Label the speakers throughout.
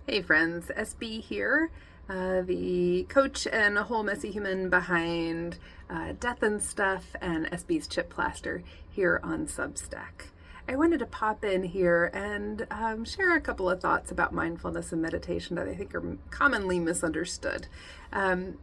Speaker 1: Hey friends, SB here, the coach and a whole messy human behind Death and Stuff and SB's Chip Plaster here on Substack. I wanted to pop in here and share a couple of thoughts about mindfulness and meditation that I think are commonly misunderstood. We're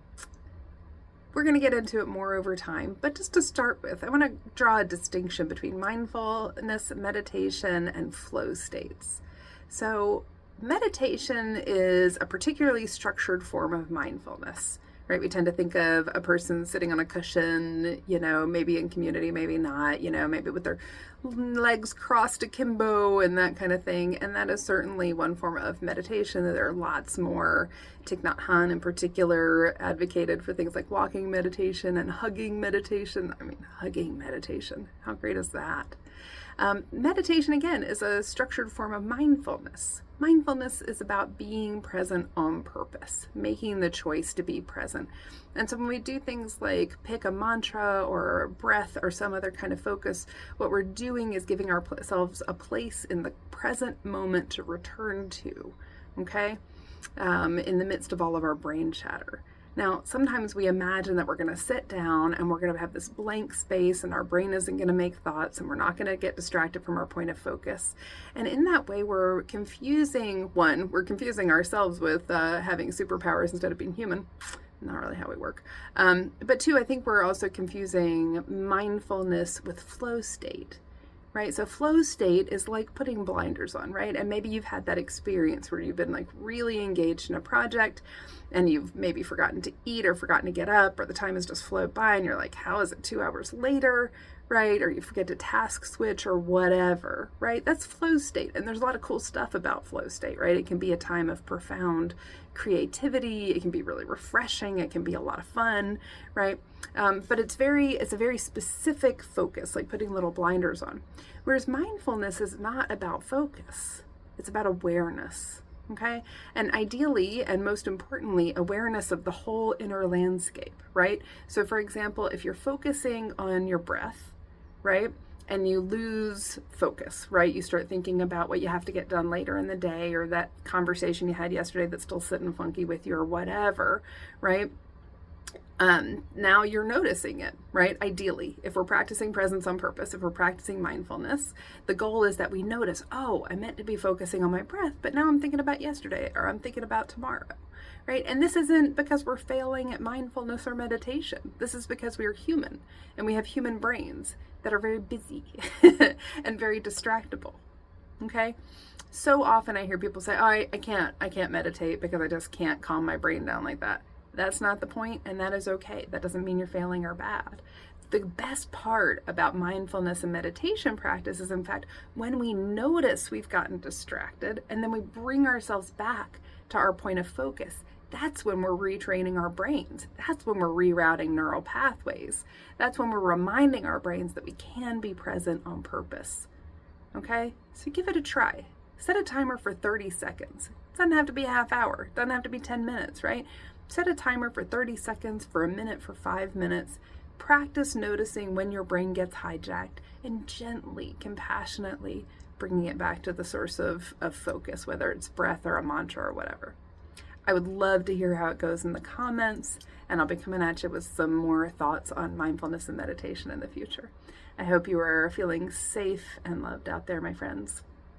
Speaker 1: going to get into it more over time, but just to start with, I want to draw a distinction between mindfulness, meditation, and flow states. So meditation is a particularly structured form of mindfulness, right? We tend to think of a person sitting on a cushion, maybe in community, maybe not, maybe with their legs crossed akimbo and that kind of thing. And that is certainly one form of meditation. There are lots more. Thich Nhat Hanh in particular advocated for things like walking meditation and hugging meditation. Hugging meditation. How great is that? Meditation, again, is a structured form of mindfulness. Mindfulness is about being present on purpose, making the choice to be present. And so when we do things like pick a mantra or a breath or some other kind of focus, what we're doing is giving ourselves a place in the present moment to return to, okay? In the midst of all of our brain chatter. Now, sometimes we imagine that we're going to sit down and we're going to have this blank space and our brain isn't going to make thoughts and we're not going to get distracted from our point of focus. And in that way, we're confusing ourselves with having superpowers instead of being human. Not really how we work. But two, I think we're also confusing mindfulness with flow state. Right? So flow state is like putting blinders on, right? And maybe you've had that experience where you've been like really engaged in a project and you've maybe forgotten to eat or forgotten to get up, or the time has just flowed by and you're like, how is it 2 hours later, right? Or you forget to task switch or whatever, right? That's flow state. And there's a lot of cool stuff about flow state, right? It can be a time of profound creativity. It can be really refreshing. It can be a lot of fun, right? But it's a very specific focus, like putting little blinders on. Whereas mindfulness is not about focus. It's about awareness. Okay. And ideally, and most importantly, awareness of the whole inner landscape, right? So for example, if you're focusing on your breath, right? And you lose focus, right? You start thinking about what you have to get done later in the day, or that conversation you had yesterday that's still sitting funky with you, or whatever, right? Now you're noticing it, right? Ideally, if we're practicing presence on purpose, if we're practicing mindfulness, the goal is that we notice, oh, I meant to be focusing on my breath, but now I'm thinking about yesterday, or I'm thinking about tomorrow, right? And this isn't because we're failing at mindfulness or meditation. This is because we are human and we have human brains that are very busy and very distractible. Okay. So often I hear people say, oh, I can't meditate because I just can't calm my brain down like that. That's not the point, and that is okay. That doesn't mean you're failing or bad. The best part about mindfulness and meditation practice is, in fact, when we notice we've gotten distracted and then we bring ourselves back to our point of focus. That's when we're retraining our brains. That's when we're rerouting neural pathways. That's when we're reminding our brains that we can be present on purpose. Okay? So give it a try. Set a timer for 30 seconds. It doesn't have to be a half hour. It doesn't have to be 10 minutes, right? Set a timer for 30 seconds, for a minute, for 5 minutes. Practice noticing when your brain gets hijacked and gently, compassionately bringing it back to the source of focus, whether it's breath or a mantra or whatever. I would love to hear how it goes in the comments, and I'll be coming at you with some more thoughts on mindfulness and meditation in the future. I hope you are feeling safe and loved out there, my friends.